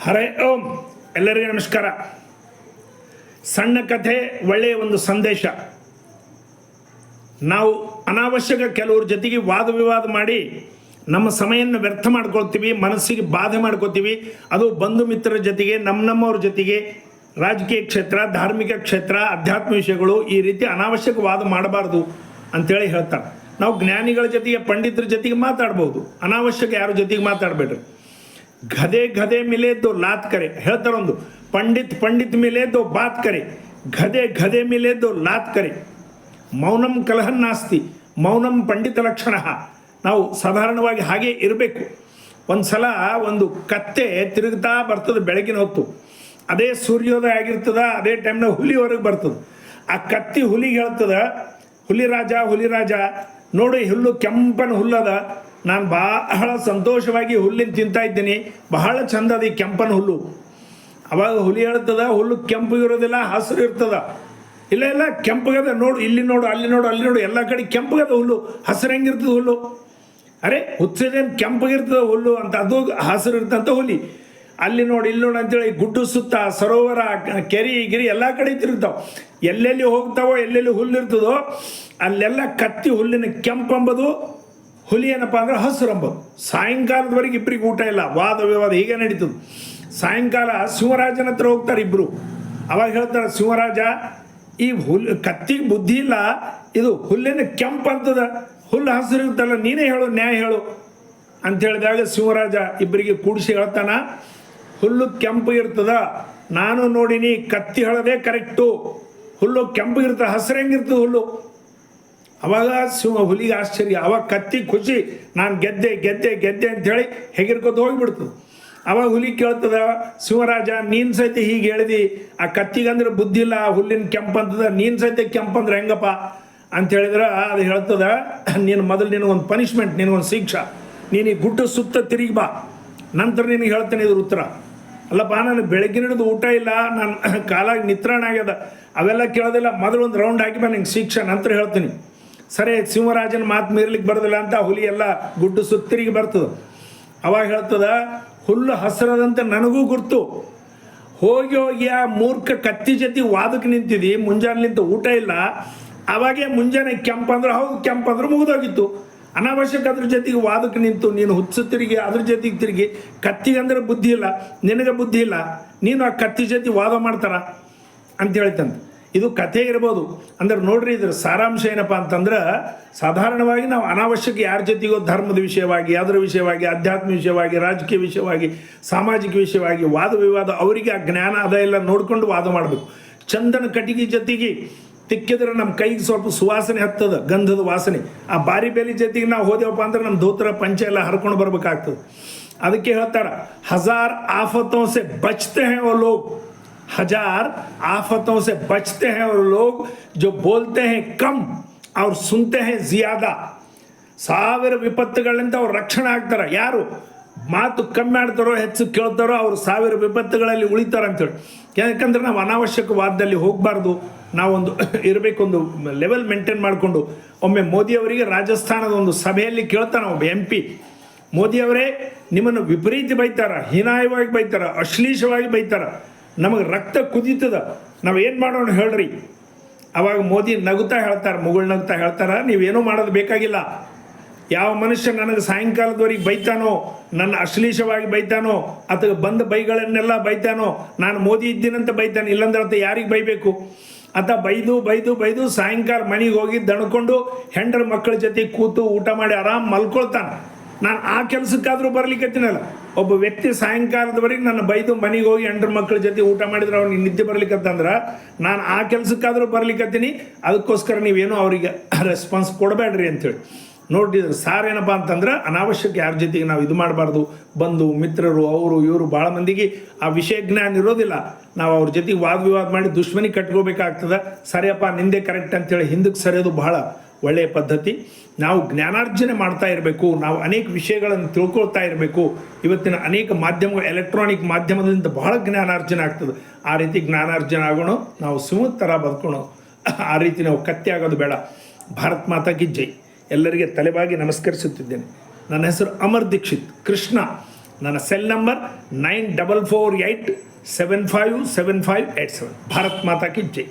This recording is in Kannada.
ಹರೇ ಓಂ. ಎಲ್ಲರಿಗೂ ನಮಸ್ಕಾರ. ಸಣ್ಣ ಕಥೆ, ಒಳ್ಳೆಯ ಒಂದು ಸಂದೇಶ. ನಾವು ಅನಾವಶ್ಯಕ ಕೆಲವ್ರ ಜೊತೆಗೆ ವಾದ ವಿವಾದ ಮಾಡಿ ನಮ್ಮ ಸಮಯವನ್ನು ವ್ಯರ್ಥ ಮಾಡ್ಕೊಳ್ತೀವಿ, ಮನಸ್ಸಿಗೆ ಬಾಧೆ ಮಾಡ್ಕೋತೀವಿ. ಅದು ಬಂಧು ಮಿತ್ರರ ಜೊತೆಗೆ, ನಮ್ಮವ್ರ ಜೊತೆಗೆ, ರಾಜಕೀಯ ಕ್ಷೇತ್ರ, ಧಾರ್ಮಿಕ ಕ್ಷೇತ್ರ, ಅಧ್ಯಾತ್ಮ ವಿಷಯಗಳು, ಈ ರೀತಿ ಅನಾವಶ್ಯಕ ವಾದ ಮಾಡಬಾರ್ದು ಅಂತೇಳಿ ಹೇಳ್ತಾರೆ. ನಾವು ಜ್ಞಾನಿಗಳ ಜೊತೆಗೆ, ಪಂಡಿತರ ಜೊತೆಗೆ ಮಾತಾಡ್ಬೋದು, ಅನಾವಶ್ಯಕ ಯಾರ ಜೊತೆಗೆ ಮಾತಾಡಬೇಡ್ರಿ. ಗಧೆ ಗಧೆ ಮಿಲೆ ದೋ ಲಾತ್ ಕರೆ ಹೇಳ್ತಾರೆ. ಒಂದು ಪಂಡಿತ್ ಮಿಲೆ ದೋ ಬಾತ್ ಕರೆ, ಗಧೆ ಗಧೆ ಮಿಲೆ ದೋ ಲಾತ್ ಕರೆ. ಮೌನಂ ಕಲಹನ್ ನಾಸ್ತಿ, ಮೌನಂ ಪಂಡಿತ ಲಕ್ಷಣ. ನಾವು ಸಾಧಾರಣವಾಗಿ ಹಾಗೆ ಇರಬೇಕು. ಒಂದು ಸಲ ಒಂದು ಕತ್ತೆ ತಿರುಗ್ತಾ ಬರ್ತದೆ ಬೆಳಗಿನ ಹೊತ್ತು. ಅದೇ ಸೂರ್ಯೋದಯ ಆಗಿರ್ತದ, ಅದೇ ಟೈಮ್ನಾಗ ಹುಲಿ ಹೊರಗೆ ಬರ್ತದೆ. ಆ ಕತ್ತಿ ಹುಲಿಗೆ ಹೇಳ್ತದ, ಹುಲಿ ರಾಜ ನೋಡಿ, ಹುಲ್ಲು ಕೆಂಪನ ಹುಲ್ಲದ, ನಾನು ಬಹಳ ಸಂತೋಷವಾಗಿ ಹುಲ್ಲಿನ ತಿಂತಾ ಇದ್ದೀನಿ, ಬಹಳ ಚಂದ ಅದ ಈ ಕೆಂಪನ ಹುಲ್ಲು. ಅವಾಗ ಹುಲಿ ಹೇಳ್ತದ, ಹುಲ್ಲು ಕೆಂಪು ಇರೋದಿಲ್ಲ, ಹಸಿರು ಇರ್ತದ. ಇಲ್ಲ ಕೆಂಪಗದ, ನೋಡು, ಇಲ್ಲಿ ನೋಡು, ಅಲ್ಲಿ ನೋಡು, ಎಲ್ಲ ಕಡೆ ಕೆಂಪಗದ ಹುಲ್ಲು, ಹಸಿರು ಹೆಂಗಿರ್ತದೆ ಹುಲ್ಲು? ಅರೆ ಹುಚ್ಚದೇನು ಕೆಂಪಗಿರ್ತದ ಹುಲ್ಲು ಅಂತ, ಅದು ಹಸಿರು ಇರ್ತಂತ ಹುಲಿ. ಅಲ್ಲಿ ನೋಡು, ಇಲ್ಲಿ ನೋಡು ಅಂತೇಳಿ ಗುಡ್ಡು ಸುತ್ತ, ಸರೋವರ, ಕೆರೆ ಗಿರಿ ಎಲ್ಲ ಕಡೆ ತಿರುಗ್ತಾವೆ. ಎಲ್ಲೆಲ್ಲಿ ಹೋಗ್ತಾವೋ, ಎಲ್ಲೆಲ್ಲಿ ಹುಲ್ಲು ಇರ್ತದೋ ಅಲ್ಲೆಲ್ಲ ಕತ್ತಿ ಹುಲ್ಲಿನ ಕೆಂಪಂಬದು, ಹುಲಿ ಏನಪ್ಪ ಅಂದ್ರೆ ಹಸಿರು ಅಂಬೋದು. ಸಾಯಂಕಾಲದವರೆಗೆ ಇಬ್ಬರಿಗೆ ಊಟ ಇಲ್ಲ, ವಾದ ವಿವಾದ ಹೀಗೆ ನಡೀತದೆ. ಸಾಯಂಕಾಲ ಶಿವರಾಜನ ಹತ್ರ ಹೋಗ್ತಾರೆ ಇಬ್ಬರು. ಅವಾಗ ಹೇಳ್ತಾರೆ, ಶಿವರಾಜ, ಈ ಕತ್ತಿಗೆ ಬುದ್ಧಿ ಇಲ್ಲ, ಇದು ಹುಲ್ಲಿನ ಕೆಂಪು ಅಂತದ, ಹುಲ್ಲು ಹಸಿರು ಇರ್ತಲ್ಲ, ನೀನೇ ಹೇಳು, ನ್ಯಾಯ ಹೇಳು ಅಂತ ಹೇಳಿದಾಗ ಶಿವರಾಜ ಇಬ್ಬರಿಗೆ ಕೂಡಿಸಿ ಹೇಳ್ತಾನ, ಹುಲ್ಲು ಕೆಂಪು ಇರ್ತದ, ನಾನು ನೋಡಿನಿ, ಕತ್ತಿ ಹೇಳೋದೇ ಕರೆಕ್ಟು, ಹುಲ್ಲು ಕೆಂಪು ಇರ್ತದೆ, ಹಸಿರು ಹೆಂಗಿರ್ತದೆ ಹುಲ್ಲು? ಅವಾಗ ಹುಲಿಗೆ ಆಶ್ಚರ್ಯ, ಅವಾಗ ಕತ್ತಿ ಖುಷಿ, ನಾನು ಗೆದ್ದೆ ಅಂಥೇಳಿ ಹೆಗಿರ್ಕೋತ ಹೋಗಿಬಿಡ್ತದೆ. ಅವಾಗ ಹುಲಿ ಕೇಳ್ತದ, ಶಿವರಾಜ, ನೀನು ಸಹಿತ ಹೀಗೆ ಹೇಳಿದಿ, ಆ ಕತ್ತಿಗಂದ್ರೆ ಬುದ್ಧಿ ಇಲ್ಲ, ಹುಲ್ಲಿನ ಕೆಂಪಂತದ, ನೀನು ಸಹಿತ ಕೆಂಪಂದ್ರೆ ಹೆಂಗಪ್ಪ ಅಂತ ಹೇಳಿದ್ರೆ ಅದು ಹೇಳ್ತದ, ನೀನು ಮೊದಲು ನಿನಗೊಂದು ಪನಿಷ್ಮೆಂಟ್, ನಿನಗೊಂದು ಶಿಕ್ಷಾ, ನೀನು ಈ ಗುಡ್ಡ ಸುತ್ತ ತಿರುಗಿ ಬಾ, ನಂತರ ನಿನಗೆ ಹೇಳ್ತೇನೆ ಇದ್ರ ಉತ್ತರ. ಅಲ್ಲಪ್ಪ, ನಾನು ಬೆಳಗ್ಗಿನ ಹಿಡಿದು ಊಟ ಇಲ್ಲ, ನಾನು ಕಾಲಾಗಿ ನಿತ್ರಾಣ ಆಗ್ಯದ, ಅವೆಲ್ಲ ಕೇಳೋದಿಲ್ಲ, ಮೊದಲು ಒಂದು ರೌಂಡ್ ಹಾಕಿ ಬಾ, ನಿಂಗೆ ಶಿಕ್ಷಾ, ನಂತರ ಹೇಳ್ತೀನಿ. ಸರಿ, ಶಿವರಾಜನ ಮಾತು ಮೀರ್ಲಿಕ್ಕೆ ಬರೋದಿಲ್ಲ ಅಂತ ಹುಲಿ ಎಲ್ಲ ಗುಡ್ಡು ಸುತ್ತಿರಿಗೆ ಬರ್ತದೆ. ಅವಾಗ ಹೇಳ್ತದ, ಹುಲ್ಲು ಹಸಿರದಂತೆ ನನಗೂ ಗುರ್ತು, ಹೋಗಿ ಆ ಮೂರ್ಖ ಕತ್ತಿ ಜೊತೆ ವಾದಕ್ಕೆ ನಿಂತಿದ್ದಿ, ಮುಂಜಾನೆಲಿಂತ ಊಟ ಇಲ್ಲ, ಅವಾಗೇ ಮುಂಜಾನೆ ಕೆಂಪಂದ್ರೆ ಹೌದು, ಕೆಂಪಂದ್ರೆ ಮುಗಿದೋಗಿತ್ತು. ಅನಾವಶ್ಯಕ ಅದ್ರ ಜೊತೆಗೆ ವಾದಕ್ಕೆ ನಿಂತು ನೀನು ಹುಚ್ಚು ತಿರುಗಿ ಅದ್ರ ಜೊತೆಗೆ ತಿರುಗಿ, ಕತ್ತಿಗಂದ್ರೆ ಬುದ್ಧಿ ಇಲ್ಲ, ನಿನಗೆ ಬುದ್ಧಿ ಇಲ್ಲ, ನೀನು ಆ ಕತ್ತಿ ಜೊತೆ ವಾದ ಮಾಡ್ತಾರ ಅಂತ ಹೇಳ್ತಂತ. ಇದು ಕಥೆ ಇರ್ಬೋದು. ಅಂದ್ರೆ ನೋಡ್ರಿ, ಇದ್ರ ಸಾರಾಂಶ ಏನಪ್ಪ ಅಂತಂದ್ರೆ, ಸಾಧಾರಣವಾಗಿ ನಾವು ಅನಾವಶ್ಯಕ ಯಾರ ಜೊತೆಗೋ ಧರ್ಮದ ವಿಷಯವಾಗಿ, ಅದರ ವಿಷಯವಾಗಿ, ಅಧ್ಯಾತ್ಮ ವಿಷಯವಾಗಿ, ರಾಜಕೀಯ ವಿಷಯವಾಗಿ, ಸಾಮಾಜಿಕ ವಿಷಯವಾಗಿ ವಾದ ವಿವಾದ, ಅವರಿಗೆ ಆ ಜ್ಞಾನ ಅದೆಲ್ಲ ನೋಡ್ಕೊಂಡು ವಾದ ಮಾಡಬೇಕು. ಚಂದನ ಕಟ್ಟಿಗೆ ಜೊತೆಗೆ ತಿಕ್ಕಿದ್ರೆ ನಮ್ಮ ಕೈಗೆ ಸ್ವಲ್ಪ ಸುವಾಸನೆ ಹತ್ತದ, ಗಂಧದ ವಾಸನೆ. ಆ ಬಾರಿ ಬೇಲಿ ಜೊತೆಗೆ ನಾವು ಹೋದೆವಪ್ಪ ಅಂದ್ರೆ ನಮ್ಮ ಧೋತ್ರ ಪಂಚ ಎಲ್ಲ ಹರ್ಕೊಂಡು ಬರ್ಬೇಕಾಗ್ತದೆ. ಅದಕ್ಕೆ ಹೇಳ್ತಾರ, ಹಜಾರ್ ಆಫತೋं से बचते हैं वो लोग, हजार आफतों से बचते हैं और लोग जो बोलते हैं कम और सुनते हैं ज़्यादा. 1000 ವಿಪತ್ತುಗಳಿಂದ ಅವ್ರು ರಕ್ಷಣೆ ಆಗ್ತಾರೆ. ಯಾರು ಮಾತು ಕಮ್ಮಿ ಮಾಡ್ತಾರೋ, ಹೆಚ್ಚು ಕೇಳ್ತಾರೋ, ಅವ್ರು 1000 ವಿಪತ್ತುಗಳಲ್ಲಿ ಉಳಿತಾರೆ ಅಂತೇಳಿ. ಯಾಕಂದ್ರೆ ನಾವು ಅನಾವಶ್ಯಕ ವಾದದಲ್ಲಿ ಹೋಗಬಾರ್ದು. ನಾವೊಂದು ಇರಬೇಕೊಂದು ಲೆವೆಲ್ ಮೇಂಟೈನ್ ಮಾಡಿಕೊಂಡು. ಒಮ್ಮೆ ಮೋದಿಯವರಿಗೆ ರಾಜಸ್ಥಾನದ ಒಂದು ಸಭೆಯಲ್ಲಿ ಕೇಳ್ತಾನೆ ಒಬ್ಬ MP, ಮೋದಿಯವರೇ, ನಿಮ್ಮನ್ನು ವಿಪರೀತ ಬೈತಾರ, ಹೀನಾಯವಾಗಿ ಬೈತಾರ, ಅಶ್ಲೀಷವಾಗಿ ಬೈತಾರ, ನಮಗೆ ರಕ್ತ ಕುದೀತದ, ನಾವೇನು ಮಾಡೋಣ ಹೇಳ್ರಿ. ಅವಾಗ ಮೋದಿ ನಗುತ್ತಾ ಹೇಳ್ತಾರೆ, ನಗುತ್ತಾ ಹೇಳ್ತಾರ, ನೀವೇನೂ ಮಾಡೋದು ಬೇಕಾಗಿಲ್ಲ. ಯಾವ ಮನುಷ್ಯ ನನಗೆ ಸಾಯಂಕಾಲದವರೆಗೆ ಬೈತಾನೋ, ನನ್ನ ಅಶ್ಲೀಷವಾಗಿ ಬೈತಾನೋ, ಅಥವಾ ಬಂದ ಬೈಗಳನ್ನೆಲ್ಲ ಬೈತಾನೋ, ನಾನು ಮೋದಿ ಇದ್ದೀನಂತ ಬೈತಾನೆ, ಇಲ್ಲಾಂದ್ರೆ ಅಂತ ಯಾರಿಗೆ ಬೈಬೇಕು? ಆತ ಬೈದು ಸಾಯಂಕಾಲ ಮನೆಗೆ ಹೋಗಿ ದಣ್ಕೊಂಡು ಹೆಂಡ್ರ ಮಕ್ಕಳ ಜೊತೆ ಕೂತು ಊಟ ಮಾಡಿ ಆರಾಮ್ ಮಲ್ಕೊಳ್ತಾನೆ. ನಾನು ಆ ಕೆಲಸಕ್ಕಾದರೂ ಬರ್ಲಿಕ್ಕತ್ತೀನಲ್ಲ. ಒಬ್ಬ ವ್ಯಕ್ತಿ ಸಾಯಂಕಾಲದವರೆಗೆ ನನ್ನ ಬೈದು ಮನೆಗೆ ಹೋಗಿ ಹೆಂಡ್ರ ಮಕ್ಕಳ ಜೊತೆ ಊಟ ಮಾಡಿದ್ರೆ ಅವ್ನಿಗೆ ನಿದ್ದೆ ಬರ್ಲಿಕ್ಕತ್ತಂದ್ರೆ, ನಾನು ಆ ಕೆಲಸಕ್ಕಾದರೂ ಬರ್ಲಿಕ್ಕತ್ತೀನಿ, ಅದಕ್ಕೋಸ್ಕರ ನೀವೇನು ಅವರಿಗೆ ರೆಸ್ಪಾನ್ಸ್ ಕೊಡಬೇಡ್ರಿ ಅಂತೇಳಿ. ನೋಡಿದ್ರೆ ಸಾರ್ ಏನಪ್ಪ ಅಂತಂದ್ರೆ, ಅನಾವಶ್ಯಕ ಯಾರ ಜೊತೆಗೆ ನಾವು ಇದು ಮಾಡಬಾರ್ದು. ಬಂಧು ಮಿತ್ರರು, ಅವರು ಇವರು ಭಾಳ ಮಂದಿಗೆ ಆ ವಿಷಯ ಜ್ಞಾನ ಇರೋದಿಲ್ಲ. ನಾವು ಅವ್ರ ಜೊತೆಗೆ ವಾದ ವಿವಾದ ಮಾಡಿ ದುಶ್ಮನಿ ಕಟ್ಕೋಬೇಕಾಗ್ತದೆ. ಸರಿಯಪ್ಪ, ನಿಂದೆ ಕರೆಕ್ಟ್ ಅಂತೇಳಿ ಹಿಂದಕ್ಕೆ ಸರಿಯೋದು ಬಹಳ ಒಳ್ಳೆಯ ಪದ್ಧತಿ. ನಾವು ಜ್ಞಾನಾರ್ಜನೆ ಮಾಡ್ತಾ ಇರಬೇಕು, ನಾವು ಅನೇಕ ವಿಷಯಗಳನ್ನು ತಿಳ್ಕೊಳ್ತಾ ಇರಬೇಕು. ಇವತ್ತಿನ ಅನೇಕ ಮಾಧ್ಯಮಗಳು, ಎಲೆಕ್ಟ್ರಾನಿಕ್ ಮಾಧ್ಯಮದಿಂದ ಬಹಳ ಜ್ಞಾನಾರ್ಜನೆ ಆಗ್ತದೆ. ಆ ರೀತಿ ಜ್ಞಾನಾರ್ಜನೆ ಆಗೋಣ, ನಾವು ಸಿಂಹದ ಥರ ಬದುಕೋಣ. ಆ ರೀತಿ ನಾವು ಕತ್ತಿ ಆಗೋದು ಬೇಡ. ಭಾರತ್ ಮಾತಾ ಕಿ ಜೈ. ಎಲ್ಲರಿಗೆ ತಲೆಬಾಗಿ ನಮಸ್ಕರಿಸುತ್ತಿದ್ದೇನೆ. ನನ್ನ ಹೆಸರು ಅಮರ್ ದೀಕ್ಷಿತ್. ಕೃಷ್ಣ ನನ್ನ ಸೆಲ್ ನಂಬರ್ 9448757587. ಭಾರತ್ ಮಾತಾ ಕಿ ಜೈ.